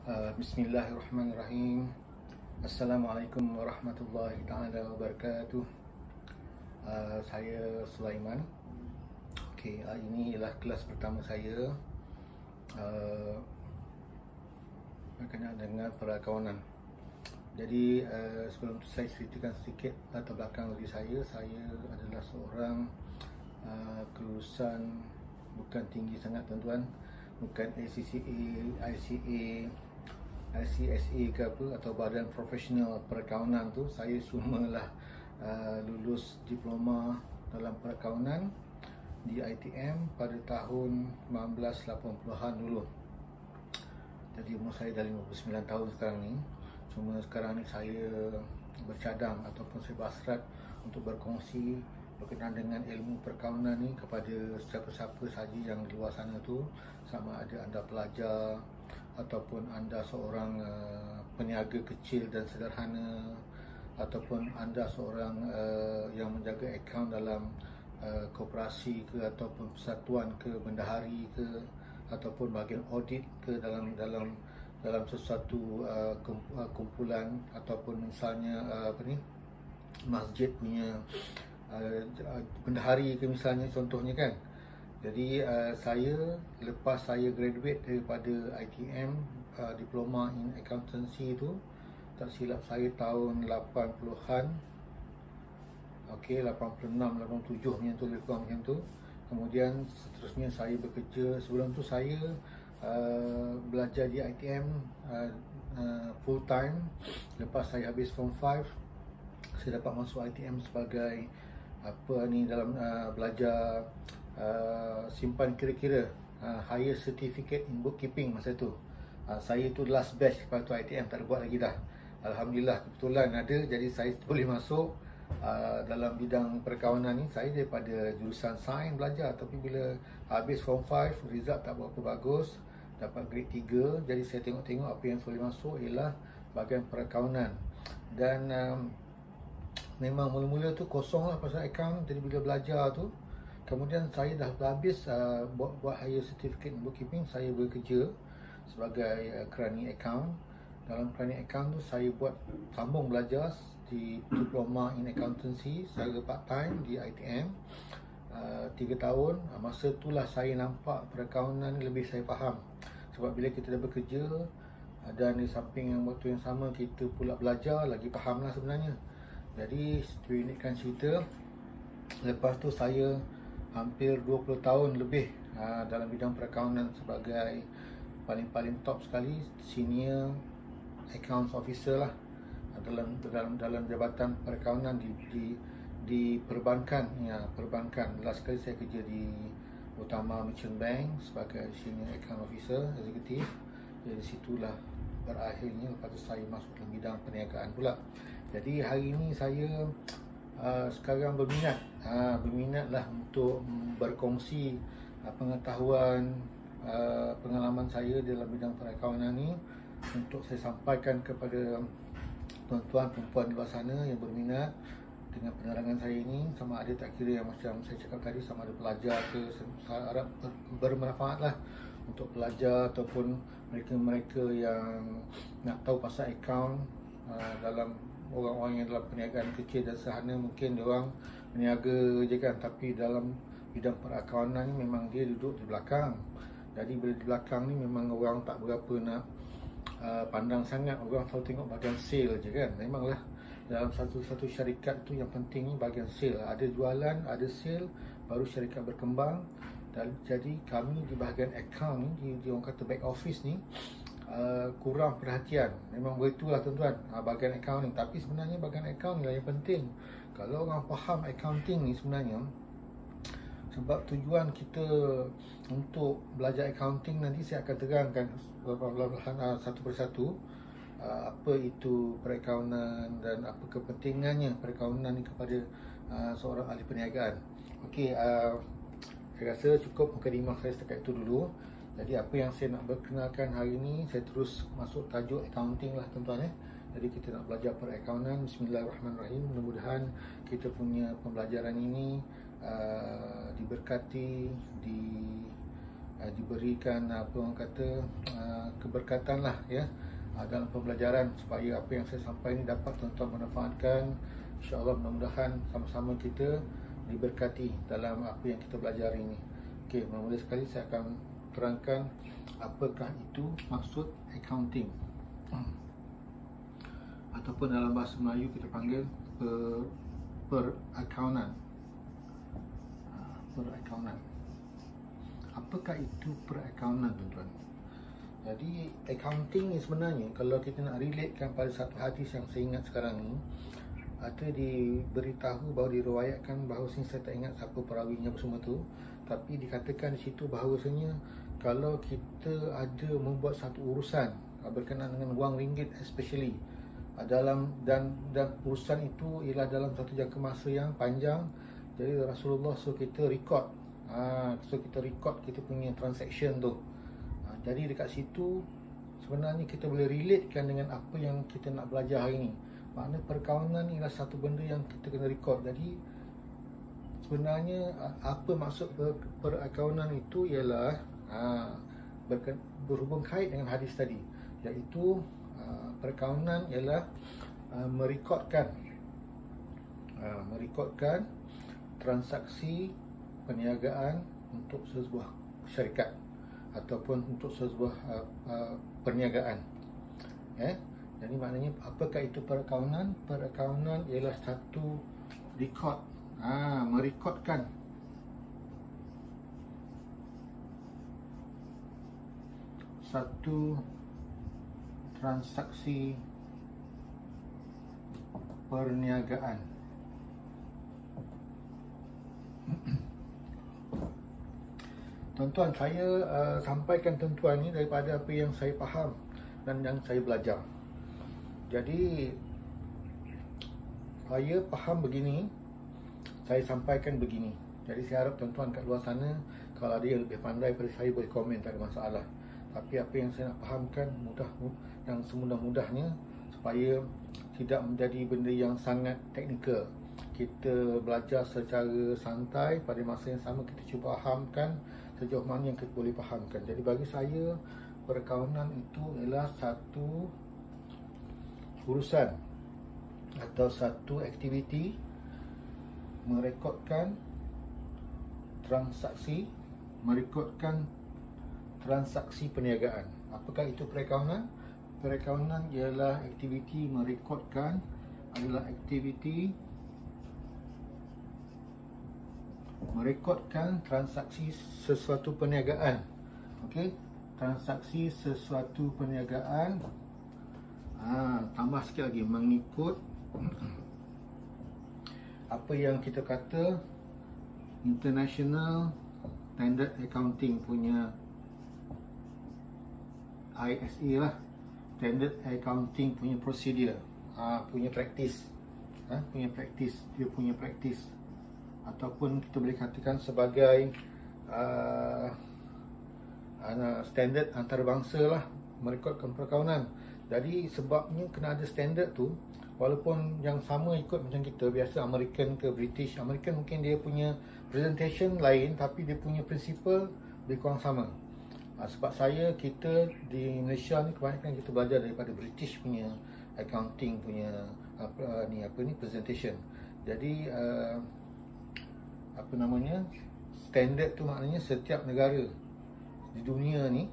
Bismillahirrahmanirrahim. Assalamualaikum warahmatullahi taala wabarakatuh. Saya Sulaiman. Okey, ini ialah kelas pertama saya berkenaan dengan perakawanan. Jadi sebelum tu saya ceritakan sedikit latar belakang diri saya. Saya adalah seorang kelulusan bukan tinggi sangat tuan-tuan, bukan ACCA, ICA, ICSA ke apa, atau Badan Profesional Perakawanan tu. Saya semualah lulus diploma dalam perakawanan di ITM pada tahun 1980-an dulu. Jadi umur saya dah 59 tahun sekarang ni. Cuma sekarang ni saya bercadang ataupun saya berhasrat untuk berkongsi berkenaan dengan ilmu perkawanan ni kepada siapa-siapa sahaja yang di luar sana tu, sama ada anda pelajar ataupun anda seorang peniaga kecil dan sederhana, ataupun anda seorang yang menjaga akaun dalam koperasi ke, ataupun persatuan ke, bendahari ke, ataupun bahagian audit ke dalam sesuatu kumpulan, ataupun misalnya masjid punya bendahari ke misalnya, contohnya kan. Jadi saya lepas saya graduate daripada ITM, diploma in accountancy tu, tak silap saya tahun 80-an. Okey, 86, 87 macam tu, lebih kurang macam tu. Kemudian seterusnya saya bekerja. Sebelum tu saya belajar di ITM full time. Lepas saya habis form 5, saya dapat masuk ITM sebagai dalam belajar simpan kira-kira, higher certificate in bookkeeping masa tu. Saya tu last batch lepas tu ITM, tak ada buat lagi dah. Alhamdulillah, kebetulan ada, jadi saya boleh masuk dalam bidang perakawanan ni. Saya daripada jurusan sains belajar, tapi bila habis form 5, result tak berapa bagus, dapat grade 3. Jadi saya tengok-tengok apa yang boleh masuk ialah bahagian perakawanan. Dan memang mula-mula tu kosong lah pasal akaun. Jadi bila belajar tu, kemudian saya dah habis buat higher certificate in bookkeeping, saya bekerja sebagai kerani akaun. Dalam kerani akaun tu saya sambung belajar di diploma in accountancy. Saya part time di ITM 3 tahun. Masa itulah saya nampak perakawanan lebih saya faham. Sebab bila kita dah bekerja dan di samping yang waktu yang sama kita pula belajar, lagi faham lah sebenarnya. Jadi pendekkan cerita, lepas tu saya hampir 20 tahun lebih dalam bidang perakawanan sebagai paling top sekali senior accounts officer lah dalam jabatan perakawanan di perbankan. Perbankan. Last kali saya kerja di Utama Merchant Bank sebagai senior account officer eksekutif. Jadi situlah berakhirnya. Lepas tu saya masuk dalam bidang perniagaan pula. Jadi hari ini saya sekarang berminatlah untuk berkongsi pengetahuan, pengalaman saya dalam bidang perakawanan ni, untuk saya sampaikan kepada tuan-tuan perempuan di luar sana yang berminat dengan penerangan saya ini. Sama ada tak kira yang macam saya cakap tadi, sama ada pelajar ke, saya harap bermanfaat lah untuk pelajar ataupun mereka-mereka yang nak tahu pasal akaun. Dalam orang-orang yang dalam perniagaan kecil dan sederhana, mungkin diorang berniaga je kan, tapi dalam bidang perakawanan ni memang dia duduk di belakang. Jadi bila di belakang ni memang orang tak berapa nak pandang sangat. Orang selalu tengok bahagian sale je kan. Memanglah dalam satu syarikat tu yang penting ni bahagian sale. Ada jualan, ada sale, baru syarikat berkembang. Dan jadi kami di bahagian account ni, di orang kata back office ni, kurang perhatian. Memang begitulah tuan-tuan, bahagian accounting. Tapi sebenarnya bahagian accounting lah yang penting. Kalau orang faham accounting ni sebenarnya, sebab tujuan kita untuk belajar accounting nanti saya akan terangkan satu persatu apa itu perakawanan dan apa kepentingannya perakawanan ni kepada seorang ahli perniagaan. Okey, saya rasa cukup mukadimah saya setakat itu dulu. Jadi apa yang saya nak berkenalkan hari ini, saya terus masuk tajuk accounting lah tuan-tuan. Jadi kita nak belajar perakawanan. Bismillahirrahmanirrahim. Mudah-mudahan kita punya pembelajaran ini diberkati, diberikan apa orang kata keberkatan lah ya dalam pembelajaran, supaya apa yang saya sampaikan ini dapat tuan-tuan manfaatkan. InsyaAllah mudah-mudahan sama-sama kita diberkati dalam apa yang kita belajar ini. Okey, mula-mula sekali saya akan terangkan apakah itu maksud accounting, ataupun dalam bahasa Melayu kita panggil perakaunan. Perakaunan. Apakah itu perakaunan, tuan-tuan? Jadi accounting ni sebenarnya, kalau kita nak relatekan pada satu hadis yang saya ingat sekarang ni, ada diberitahu bahawa diriwayatkan bahawa saya tak ingat siapa perawinya semua tu, tapi dikatakan di situ bahawasanya kalau kita ada membuat satu urusan berkenaan dengan wang ringgit especially dalam dan urusan itu ialah dalam satu jangka masa yang panjang, jadi Rasulullah suruh kita record. So kita record kita punya transaction tu. Jadi dekat situ sebenarnya kita boleh relatekan dengan apa yang kita nak belajar hari ni. Makna perkawanan ialah satu benda yang kita kena record. Jadi sebenarnya apa maksud perakaunan itu ialah berhubung kait dengan hadis tadi, iaitu perakaunan ialah merekodkan transaksi perniagaan untuk sebuah syarikat ataupun untuk sebuah perniagaan. Jadi maknanya apakah itu perakaunan? Perakaunan ialah satu record, merekodkan satu transaksi perniagaan. Tuan-tuan, saya sampaikan tuan-tuan ni daripada apa yang saya faham dan yang saya belajar. Jadi saya faham begini, saya sampaikan begini. Jadi saya harap tuan-tuan kat luar sana, kalau ada yang lebih pandai daripada saya boleh komen, tak ada masalah. Tapi apa yang saya nak fahamkan yang semudah-mudahnya, supaya tidak menjadi benda yang sangat teknikal. Kita belajar secara santai, pada masa yang sama kita cuba fahamkan sejauh mana yang kita boleh fahamkan. Jadi bagi saya, perakaunan itu ialah satu urusan atau satu aktiviti merekodkan transaksi perniagaan. Apakah itu perakaunan? Perakaunan ialah aktiviti merekodkan, adalah aktiviti merekodkan transaksi sesuatu perniagaan. Okey, transaksi sesuatu perniagaan. Tambah sikit lagi, mengikut apa yang kita kata International Standard Accounting punya ISA lah, Standard Accounting punya procedure, punya practice, dia punya practice, ataupun kita boleh katakan sebagai standard antarabangsa lah, merekodkan perakaunan. Jadi sebabnya kena ada standard tu, walaupun yang sama ikut macam kita biasa American ke British. American mungkin dia punya presentation lain, tapi dia punya principle lebih kurang sama. Sebab kita di Malaysia ni kebanyakan kita belajar daripada British punya accounting punya presentation. Jadi standard tu maknanya setiap negara di dunia ni,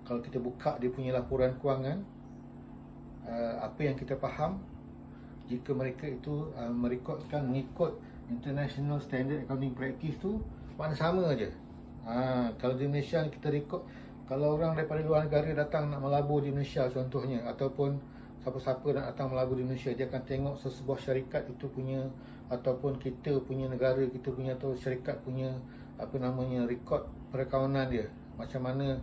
kalau kita buka dia punya laporan kewangan, apa yang kita faham, jika mereka itu merekodkan mengikut International Standard Accounting Practice tu, makna sama aja. Kalau di Malaysia ni kita rekod, kalau orang daripada luar negara datang nak melabur di Malaysia contohnya, ataupun siapa-siapa nak datang melabur di Malaysia, dia akan tengok sesebuah syarikat itu punya, ataupun kita punya negara, kita punya atau syarikat punya rekod perakaunan dia, macam mana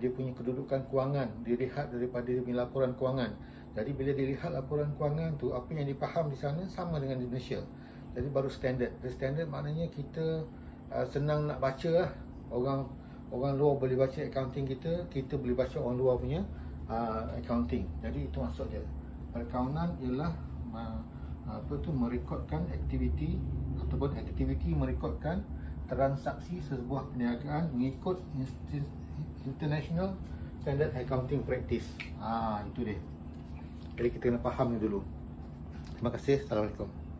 dia punya kedudukan kewangan, dilihat daripada dia punya laporan kewangan. Jadi bila dilihat laporan kewangan tu, apa yang dipaham di sana sama dengan di Malaysia. Jadi baru standard. Standard maknanya kita senang nak baca lah. Orang luar boleh baca accounting kita boleh baca orang luar punya accounting. Jadi itu maksud dia. Perakaunan ialah merekodkan aktiviti, ataupun aktiviti merekodkan transaksi sebuah perniagaan mengikut International Standard Accounting Practice. Itu dia. Jadi kita kena faham ni dulu. Terima kasih. Assalamualaikum.